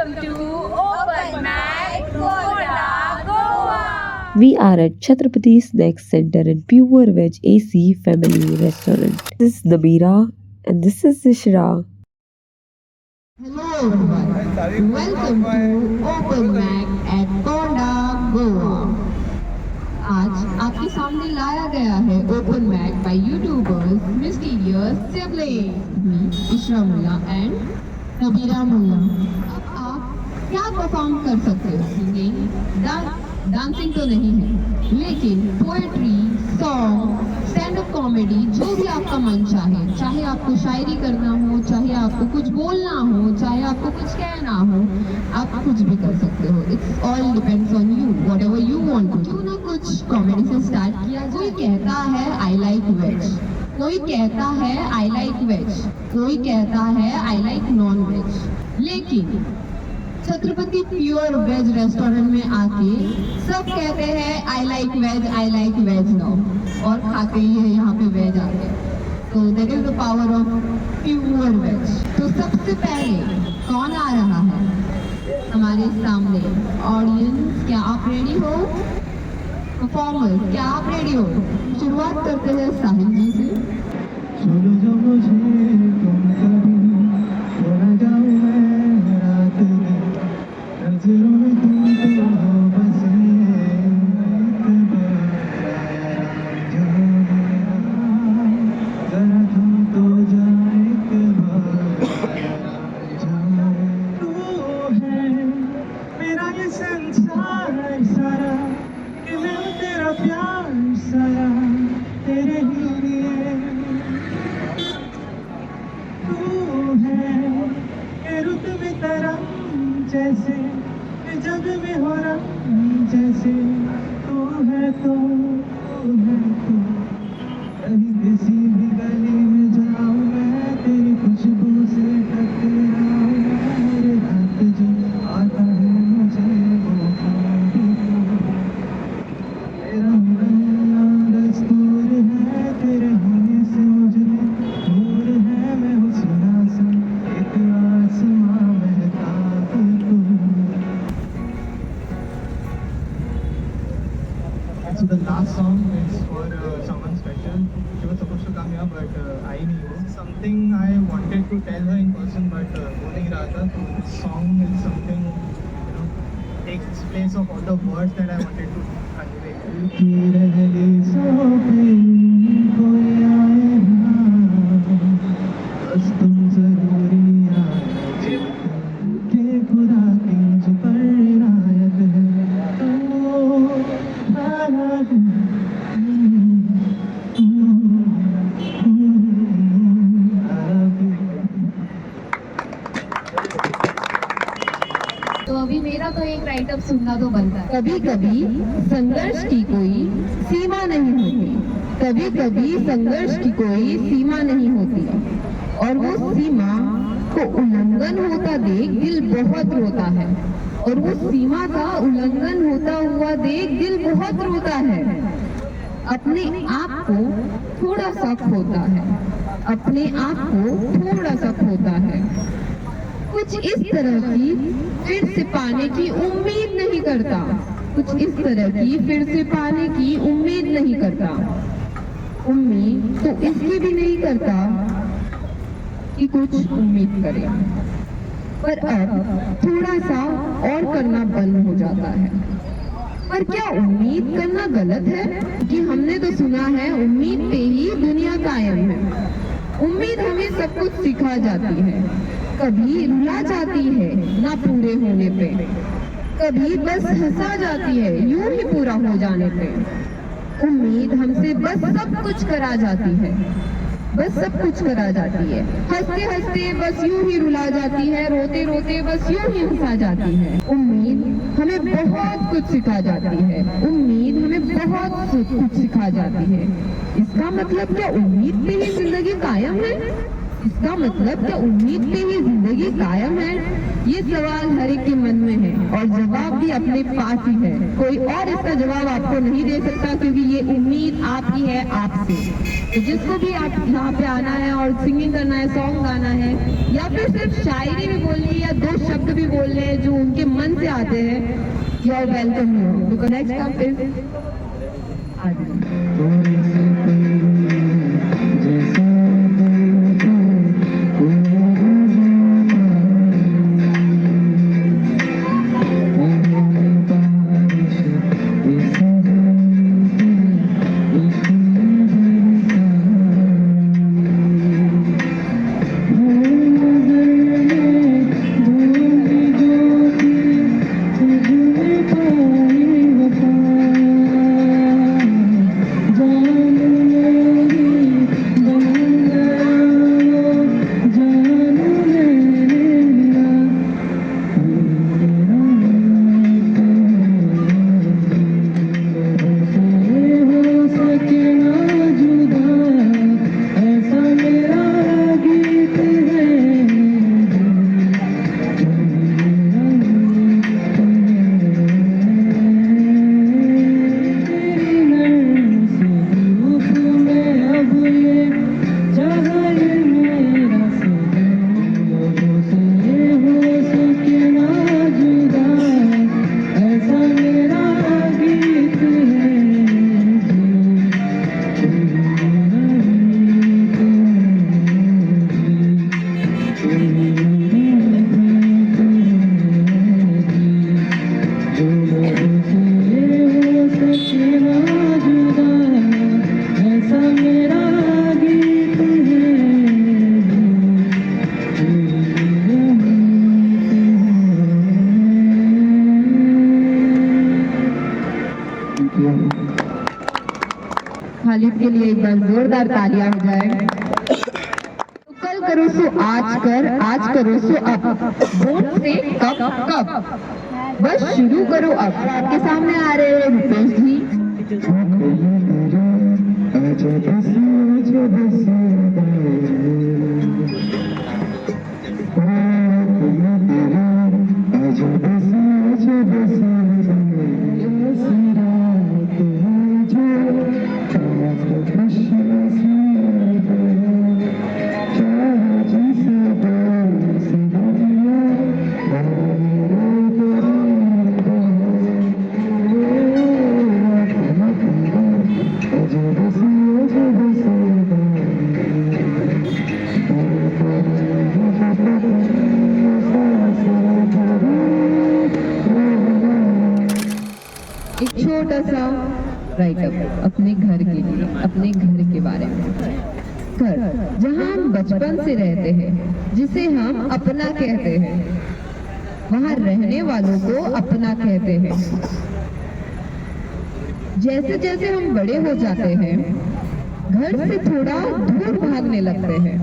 welcome to Open Mic Koda, Goa. We are at Chhatrapati Snacks Center and Pure Veg AC Family Restaurant. This is Nabira and this is Ishra. Hello everyone, welcome to Open Mic at Koda, Goa. आज आपके सामने लाया गया है open mic by YouTubers mysterious siblings Ishra Mulla and Nabira Mulla. अब आप क्या perform कर सकते हो? सिंगिंग, डांसिंग तो नहीं है, लेकिन poetry, song, stand up comedy, जो भी आपका मन चाहे, चाहे आपको शायरी करना हो, चाहे आपको कुछ बोलना हो, चाहे आपको कुछ कहना हो, आप कुछ भी कर सकते हो। It's all depends on you, whatever you want to. क्यों ना कुछ कॉमेडी से स्टार्ट किया। कोई कहता है आई लाइक वेज, कोई कहता है आई लाइक वेज, कोई कहता है आई लाइक नॉन वेज, लेकिन छत्रपति प्योर वेज रेस्टोरेंट में आके सब कहते हैं आई लाइक वेज नाउ, और खाते ही है यहाँ पे वेज आके। तो that is the power of pure veg. तो सबसे पहले कौन आ रहा है हमारे सामने? ऑडियंस, क्या आप रेडी हो? परफॉर्मर्स, क्या आप रेडी हो? शुरुआत करते हैं साहिल जी से। सुनो जो मुझे तुम कभी थोड़ा जाऊं मैं रात में, नजरों में तुम तो हो बसे, एक बार आया जाओ मेरा, जरा तुम तो जाए, एक बार आया जाओ। तू है मेरा ये संसार सारा, कि मैं तेरा प्यार सारा तेरे ही लिए। तू है रुत में तरंग जैसे, जग में हो रंग जैसे, तू है तो तू है तू। कहीं किसी भी गली में जाऊं मैं, तेरी खुशबू से टकराऊं मैं, हर रात जो आता है मुझे वो भी तू। तेरा मिलना दस्तूर है, तेरे होने से मुझे नूर है, मैं हूँ सुना सा एक आसमां महताब तू। So the last song is for someone special. She was supposed to come here, but I knew something I wanted to tell her in person, but हो नहीं रहा था. So this song is something, takes place of all the words that I wanted to convey. की रहलिसों पे कोई आए ना, बस तुम जरूरी आए के खुदा की जो पर इनायत है, तो अभी मेरा तो एक राइटअप सुनना तो बनता है। कभी कभी संघर्ष की कोई सीमा नहीं होती, कभी कभी संघर्ष की कोई सीमा नहीं होती, और वो सीमा को उल्लंघन होता देख दिल बहुत रोता है, और वो सीमा का उल्लंघन होता हुआ देख दिल बहुत रोता है। अपने आप को थोड़ा सा खोता है, अपने आप को थोड़ा सा खोता है, कुछ इस तरह की फिर से पाने की उम्मीद नहीं करता, कुछ इस तरह की फिर से पाने की उम्मीद नहीं करता। उम्मीद तो इसकी भी नहीं करता कि कुछ उम्मीद करे, पर अब थोड़ा सा और करना बंद हो जाता है। पर क्या उम्मीद करना गलत है? कि हमने तो सुना है उम्मीद पे ही दुनिया कायम है। उम्मीद हमें सब कुछ सिखा जाती है, कभी रुला जाती है ना पूरे होने पे, कभी बस हंसा जाती है यूं ही पूरा हो जाने पे। उम्मीद हमसे बस सब कुछ करा जाती है, बस सब कुछ करा जाती है। हंसते हंसते बस यूं ही रुला जाती है, रोते रोते बस यूं ही हंसा जाती है। उम्मीद हमें बहुत कुछ सिखा जाती है, उम्मीद हमें बहुत कुछ सिखा जाती है। इसका मतलब क्या उम्मीद पे ही जिंदगी कायम है? इसका मतलब क्या उम्मीद पे ही जिंदगी कायम है? ये सवाल हर एक के मन में है और जवाब भी अपने पास ही है। कोई और इसका जवाब आपको नहीं दे सकता, क्योंकि ये उम्मीद आपकी है आपसे। तो जिसको भी आप यहाँ पे आना है और सिंगिंग करना है, सॉन्ग गाना है, या फिर सिर्फ शायरी भी बोलनी है या 2 शब्द भी बोलने हैं जो उनके मन से आते हैं, you are welcome here. Because next up is Khalid के लिए एक बार जोरदार तालियां हो जाए। तो कल करो सो आज कर, आज करो सो अब, वोट से कब कब, बस शुरू करो अब। आपके सामने आ रहे हैं रुपेश जी। एक छोटा सा राइटअप अपने घर के लिए, अपने घर के बारे में। घर जहाँ हम बचपन से रहते हैं, जिसे हम अपना कहते हैं, वहाँ रहने वालों को अपना कहते हैं। जैसे जैसे हम बड़े हो जाते हैं, घर से थोड़ा दूर भागने लगते हैं।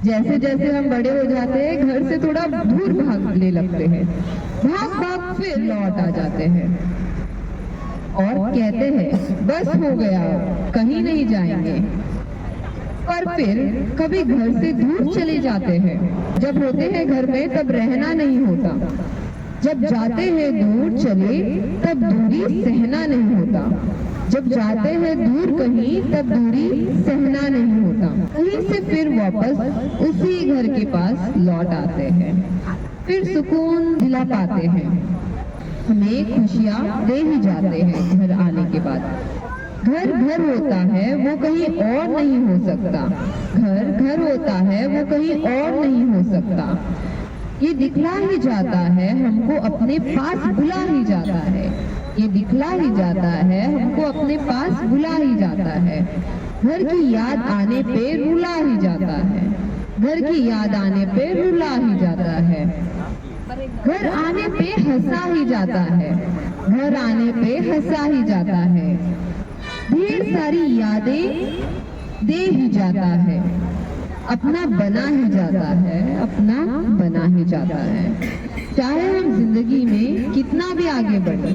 जैसे जैसे हम बड़े हो जाते हैं, घर से थोड़ा दूर भागने लगते हैं। भाग भाग फिर लौट आ जाते हैं और कहते हैं बस हो गया, कहीं नहीं जाएंगे। पर फिर कभी घर से दूर चले जाते हैं। जब होते हैं घर में तब रहना नहीं होता, जब जाते हैं दूर चले तब दूरी सहना नहीं होता। जब जाते हैं दूर कहीं तब दूरी सहना नहीं होता। कहीं से फिर वापस उसी घर के पास लौट आते हैं, फिर सुकून दिला पाते हैं। हमें खुशियाँ दे ही जाते हैं घर आने के बाद। घर घर होता है वो कहीं और नहीं हो सकता। घर घर होता है वो कहीं और नहीं हो सकता। ये दिखला ही जाता है हमको, अपने पास बुला ही जाता है। ये दिखला ही जाता है हमको, अपने पास बुला ही जाता है। घर की याद आने पे रुला ही जाता है। घर की याद आने पे रुला ही जाता है। घर आने पे हंसा ही जाता है। घर आने पे हंसा ही जाता है। ढेर सारी यादें दे ही जाता है। अपना बना ही जाता है, अपना बना ही जाता है। चाहे हम जिंदगी में कितना भी आगे बढ़े,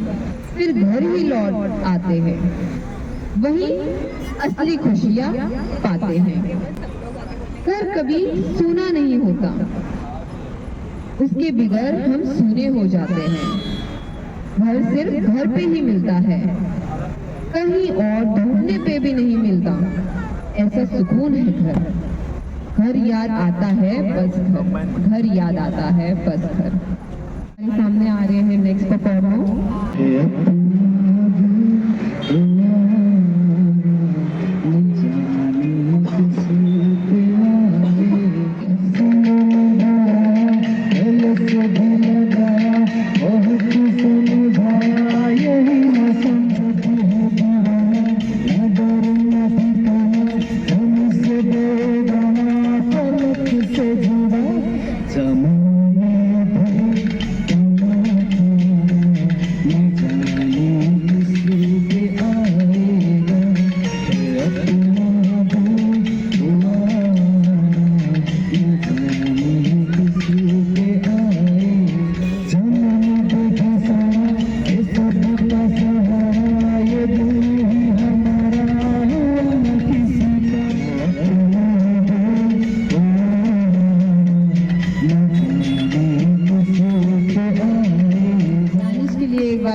फिर घर ही लौट आते हैं। वही असली खुशियाँ पाते हैं। घर कभी सूना नहीं होता, उसके बगैर हम सूने हो जाते हैं। घर सिर्फ घर पे ही मिलता है, कहीं और ढूंढने पे भी नहीं मिलता। ऐसा सुकून है घर। घर याद आता है बस घर, घर याद आता है बस घर। हमारे सामने आ रहे हैं नेक्स्ट परफॉर्मर।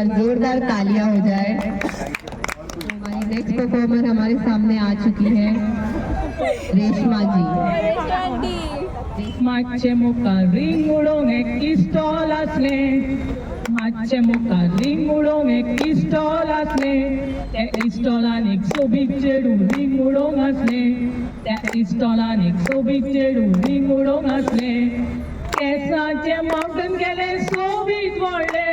जोरदार तालियां हो जाए। हमारी नेक्स्ट परफॉर्मर हमारे सामने आ चुकी है, रेशमा जी। मागचे मुखार रिंग उडोंक एक स्टॉल आसले, मागचे मुखार रिंग उडोंक एक स्टॉल आसले, त्या स्टॉलान एक सोबीत चेडू रिंग उडोंक आसले, त्या स्टॉलान एक सोबीत चेडू रिंग उडोंक आसले, केसाचे माउंटन गेले सोबीत व्हडले,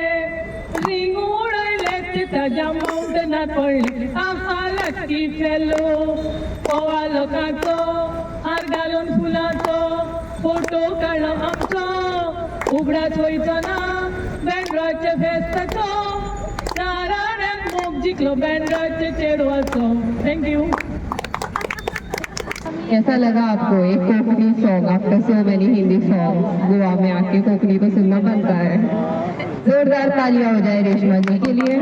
रिंग उडयले ते ताज्या माउंटनार पडले, आहा लकी फेलो, पोवा लोकांचो हार घालून फुलांचो, फोटो काढला आमचो, उगडाच वयचो ना बँड्राचे फेस्ताचो, नारायणाक मोग जिखलो बँड्राचे चेडवाचो। थँक्यू। कैसा लगा आपको एक Konkani song after so many Hindi song? Goa में आके कोकणी तो सुनना बनता है। जोरदार तालियां हो जाए रेशमा जी के लिए।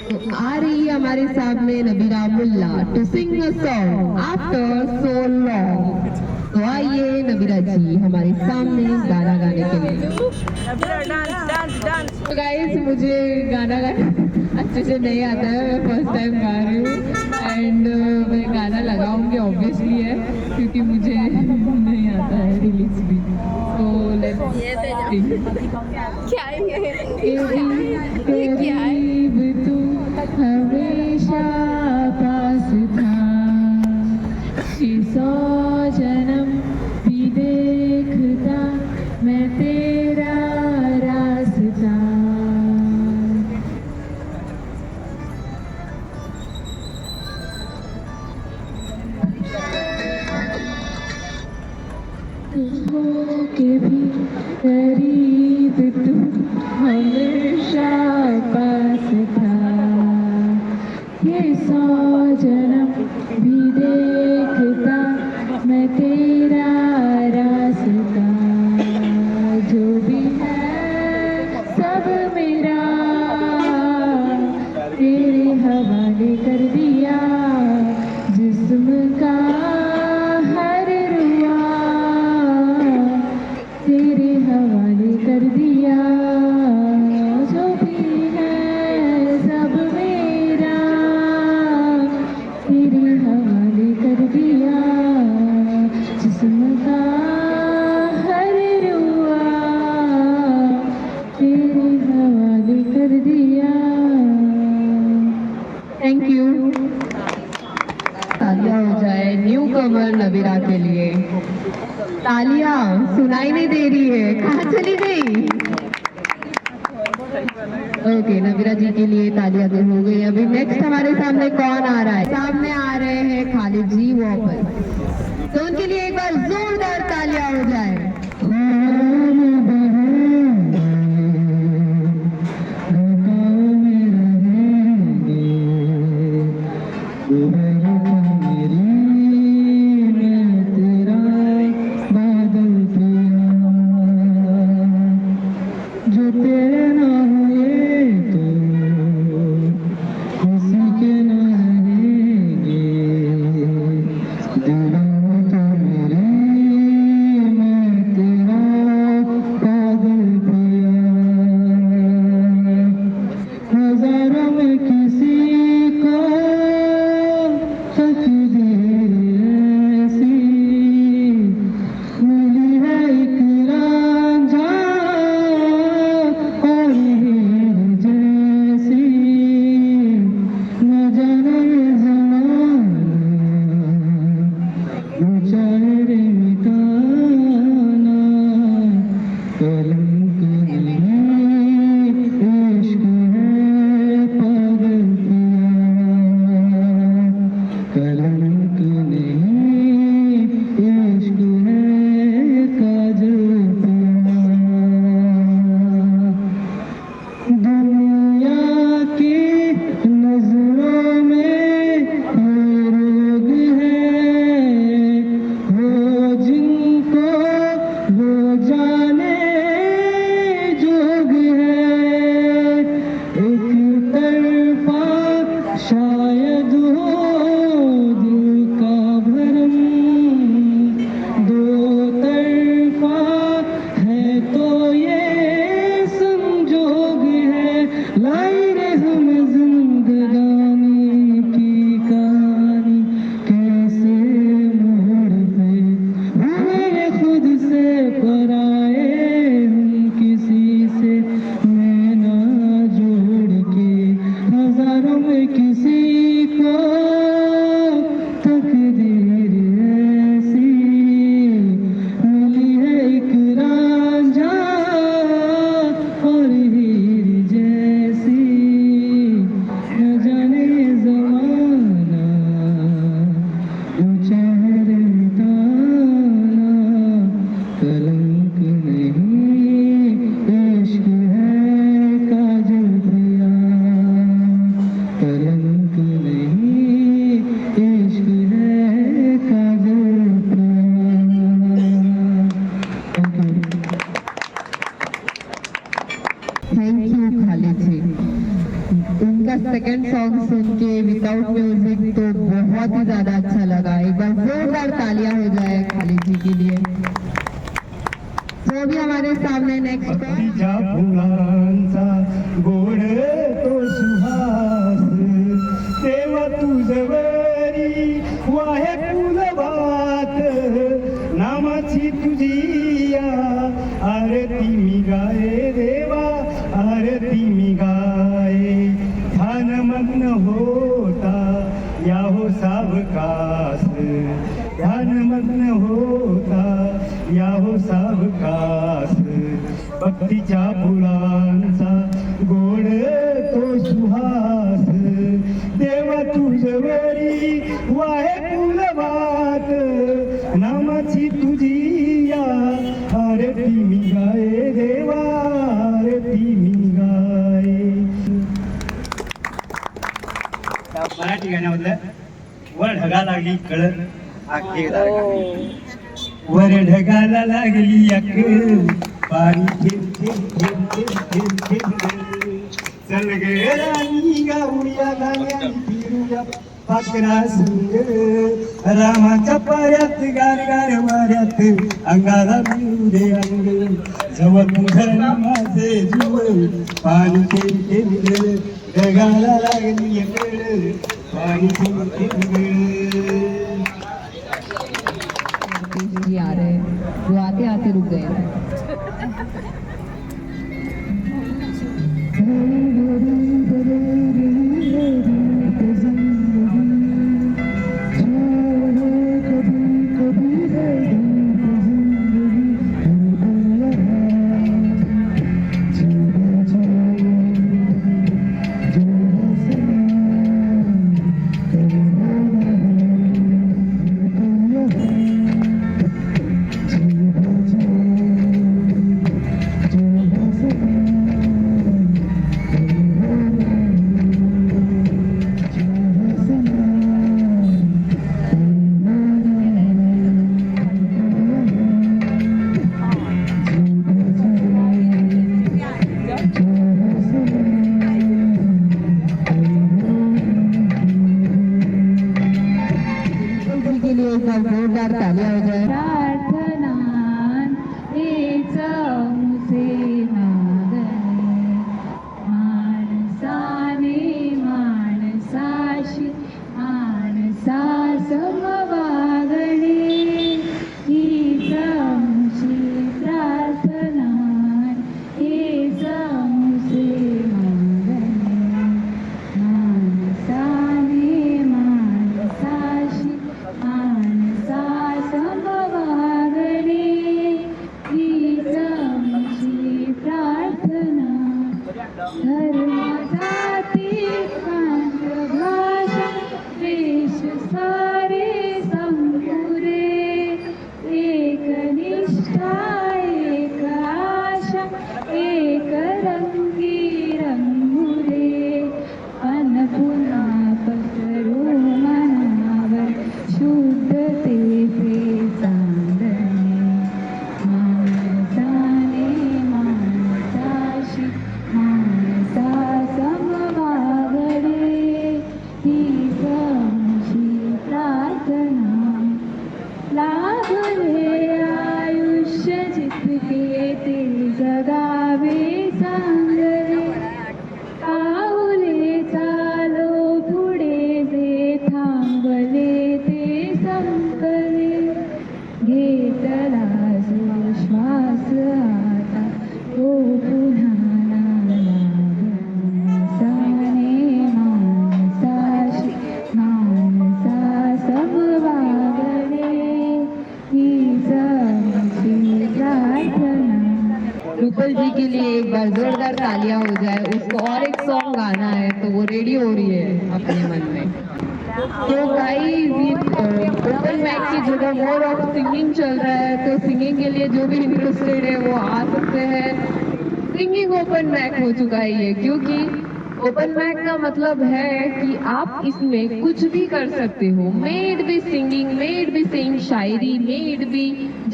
तो आ रही है हमारे सामने Nabira Mulla to sing a song after so long. तो आइए नबीरा जी हमारे सामने गाना गाने के लिए। तो गाइस मुझे गाना गाना अच्छे से नहीं आता है, मैं फर्स्ट टाइम गा रही हूँ एंड मैं गाना लगाऊंगी ऑब्वियसली है क्योंकि मुझे नहीं आता है रिलीज भी। तो लेट्स करीब तू हमेशा पास था, 100 जन्म भी देखता मैं तेरा रास्ता। के भी करीब तू हमेशा पास था, ये 100 जन्म भी देखता मैं तेरा रास्ता। जो भी है सब मेरा तेरे हवाले कर दिया, जिस्म का हर रुआ तेरे हवाले कर दिया। जो भी है सब मेरा तेरे हवाले कर दिया, जिस्म का हर रुआ तेरे हवाले कर दिया। Thank you. तालियां हो जाए न्यू कमर नबीरा के लिए। तालियां सुनाई नहीं दे रही है, कहाँ चली गई? ओके नबीरा जी के लिए तालियां तो हो गई। अभी नेक्स्ट हमारे सामने कौन आ रहा है? सामने आ रहे हैं खालिद जी वापस, तो उनके लिए एक बार जोरदार तालियां हो जाए। मेरे थैंक यू खालिद जी। उनका सेकंड सॉन्ग सुन के विदाउट म्यूजिक तो बहुत ही ज्यादा अच्छा लगा। एक बार जोरदार तालियां हो जाए खालिद जी के लिए। तो अभी हमारे सामने नेक्स्ट तिच्या फुलांचा गोड तो सुहास तेव्हा तुझवरी वाहे फुलवात नामाची तुझी या आरती मी गाये देवा आरती मी गाये ध्यान मग्न होता या हो सावकाश ध्यान मग्न होता या हो सावकाश भक्तीच्या फुलांचा गोड तो सुहास देवा तुझवरी वाहे फुलवात नामाची तुझी या आरती मी गाये देवा आरती मी गाये. मराठी गाण्यामधलं वर ढगा लागली कळत आखे वर ढगाला लागली अक पाणी थेंब थेंब थेंब थेंब थेंब थेंब चल गे राणी गाऊया गाण्या फिरूया पाकरा संग रामाच्या पायात गार गार वाऱ्यात अंगाला मिळू दे अंग जवळ तुझं माझे जीव पाणी थेंब थेंब ढगाला लागली अक पाणी थेंब थेंब. जी आ रहे हैं, वो आते आते रुक गए थे। जोरदार तालियां हो जाए। प्रार्थना हेच मुसे मागणे माणसाने माणसाशी माणसा समवागणे हीच मुशी प्रार्थना हेच मुसे मागणे माणसाने माणसाशी माणसा समवागणे हीच आमची प्रार्थना धर्मासाठी प्रांत भाषा देश सारे संपुरे एक निष्ठा एक आशा एक रंगी रंगुरे अन पुन्हा पसरू मनावर शुद्धतेचे चांदणे माणसाने माणसाशी माणसा समवागणे हीच आमची प्रार्थना लाभले आयुष्य जितके ते जगावे चांगले पाऊले चालो पुढे जे थांबले ते संपले घेतला जो श्वास आता तो पुन्हा माणसाने माणसाशी माणसा समवागणे हीच आमची प्रार्थना. रुपल जी के लिए एक बार जोरदार तालियां हो जाए। उसको और एक सॉन्ग गाना है तो वो रेडी हो रही है अपने मन में। तो गाइस ओपन माइक की जगह मोर ऑफ सिंगिंग चल रहा है, तो सिंगिंग के लिए जो भी इंटरेस्टेड है वो आ सकते हैं। सिंगिंग ओपन माइक हो चुका है ये, क्योंकि ओपन माइक का मतलब है कि आप इसमें कुछ भी कर सकते हो. May it be singing, may it be saying Shayari, may it be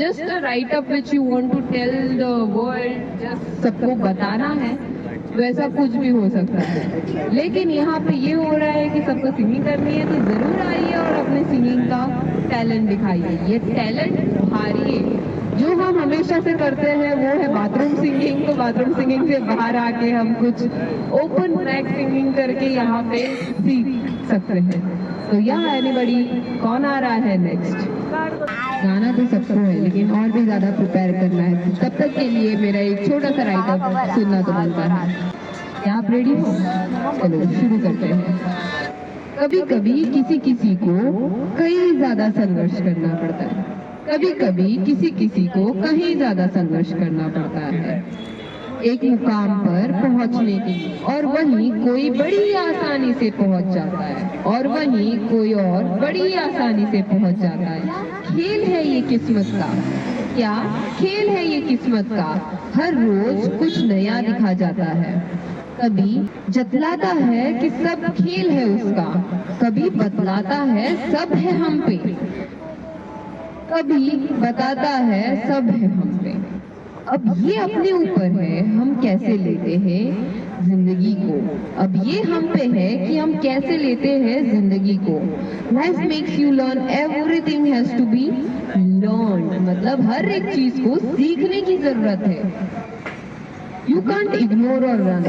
just a write up which you want to tell the world, just सबको बताना है, वैसा कुछ भी हो सकता है. लेकिन यहाँ पे ये हो रहा है कि सबको सिंगिंग करनी है, तो जरूर आइए और अपने सिंगिंग का टैलेंट दिखाइए. ये टैलेंट भारी है. जो हम हमेशा से करते हैं वो है बाथरूम सिंगिंग. तो बाथरूम सिंगिंग से बाहर आके हम कुछ ओपन माइक सिंगिंग करके यहाँ पे सीख सकते हैं. तो यहाँ एनीबॉडी कौन आ रहा है नेक्स्ट? गाना तो सबको है, लेकिन और भी ज्यादा प्रिपेयर करना है. तब तक के लिए मेरा एक छोटा सा राइटअप सुनना तो बनता है. क्या आप रेडी हो? चलो शुरू करते हैं. कभी कभी किसी किसी को कहीं ज्यादा संघर्ष करना पड़ता है. कभी कभी किसी किसी को कहीं ज्यादा संघर्ष करना पड़ता है एक मुकाम पर पहुंचने के लिए. और वहीं कोई बड़ी आसानी से पहुंच जाता है, और वहीं कोई और बड़ी आसानी से पहुंच जाता है. खेल है ये किस्मत का. क्या खेल है ये किस्मत का? हर रोज कुछ नया दिखा जाता है. कभी जतलाता है कि सब खेल है उसका, कभी बतलाता है सब है हम पे, कभी बताता है सब है हम पे. अब ये अपने ऊपर है हम कैसे लेते हैं जिंदगी को. अब ये हम पे है कि हम कैसे लेते हैं जिंदगी को. Life makes you learn, everything has to be learn. मतलब हर एक चीज को सीखने की जरूरत है. You can't ignore or run.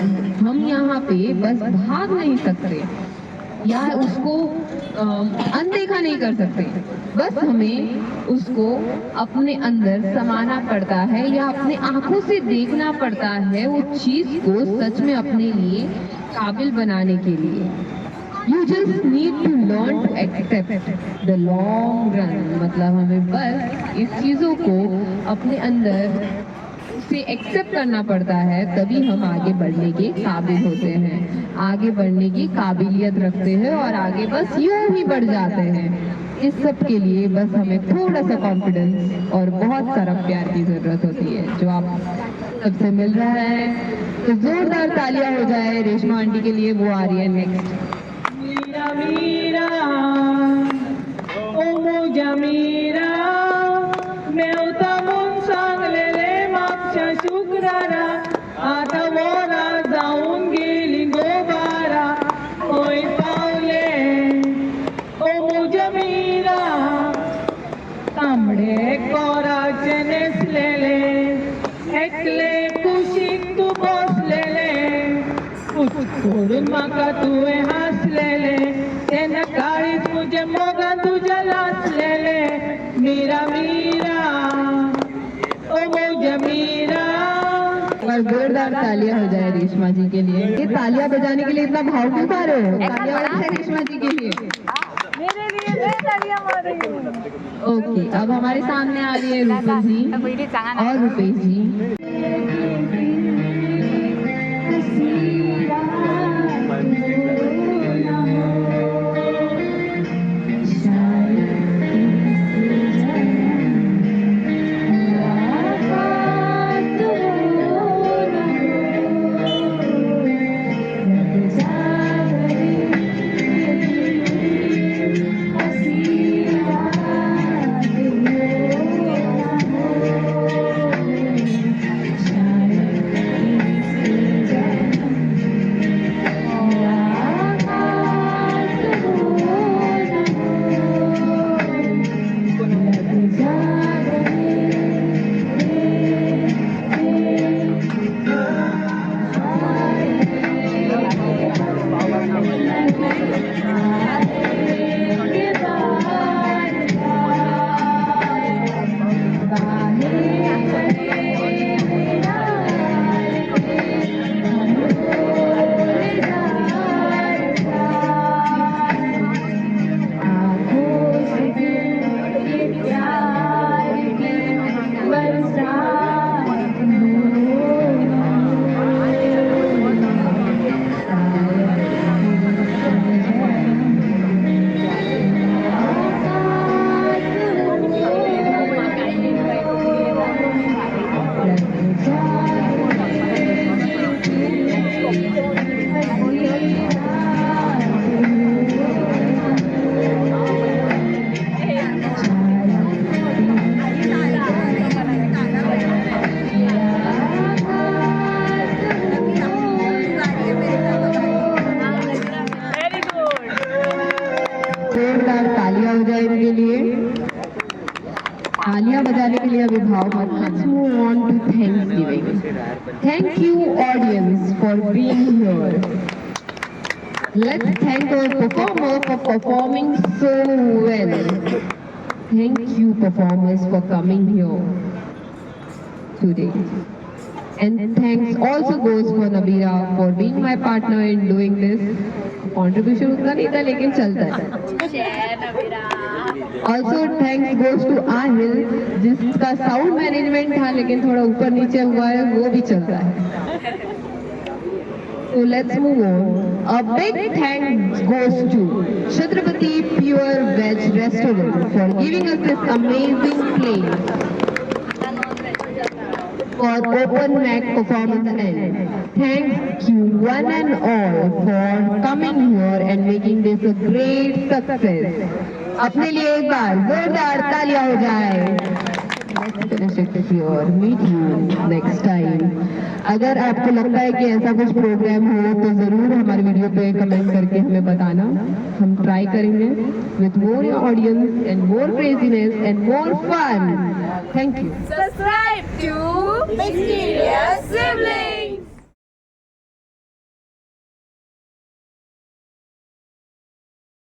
हम यहाँ पे बस भाग नहीं सकते या उसको अनदेखा नहीं कर सकते. बस हमें उसको अपने अंदर समाना पड़ता है या अपने आंखों से देखना पड़ता है वो चीज को सच में अपने लिए काबिल बनाने के लिए. You just need to learn to accept the long run. मतलब हमें बस इस चीजों को अपने अंदर से एक्सेप्ट करना पड़ता है, तभी हम आगे बढ़ने के काबिल होते हैं, आगे बढ़ने की काबिलियत रखते हैं और आगे बस यूं ही बढ़ जाते हैं. इस सब के लिए बस हमें थोड़ा सा कॉन्फिडेंस और बहुत सारा प्यार की जरूरत होती है, जो आप सबसे मिल रहा है. तो जोरदार तालियां हो जाए रेशमा आंटी के लिए. वो आ रही है नेक्स्ट. मीरा मीरा ओ मोजा मीरा मेवता मून सांगलेले मागच्या शुक्रारा आता वोरा जाऊन गेली गोबारा. होय पावले ओ मोजा मीरा तांबडे कोराचे नेसलेले एकले कुशीक तू बसलेले. सोडून म्हाका तुवें हासलेले तेन्ना काळीज तुजे मोगान तुज्या लासलेले. मीरा मीरा ओ मोजा मीरा. और जोरदार तालियां हो जाए रेशमा जी के लिए. ये तालियां बजाने के लिए इतना भाव क्यों पा रहे हो? तालियां बजाए रेशमा जी के लिए. मेरे लिए मैं तालियां मार रही हूँ. ओके, अब हमारे सामने आ रही है रूपल जी और रूपेश जी. audience for being here. Let's thank our performer for performing so well. Thank you performers for coming here today. And thanks also goes for Nabira for being my partner in doing this. Contribution उतना नहीं था लेकिन चलता है. Also thanks goes to Ahil जिसका sound management था लेकिन थोड़ा ऊपर नीचे हुआ है वो भी चलता है. So let's move on. A big thanks goes to Chhatrapati Pure Veg Restaurant for giving us this amazing place for open mic performance and thank you one and all for coming here and making this a great success. अपने लिए एक बार जोरदार तालियां हो जाए. Let's finish it here. Meet you next time. अगर आपको लगता है कि ऐसा कुछ प्रोग्राम हो तो जरूर हमारे वीडियो पे कमेंट करके हमें बताना. हम ट्राई करेंगे with more audience and more craziness and more fun. Thank you. Subscribe to Mysterious Siblings.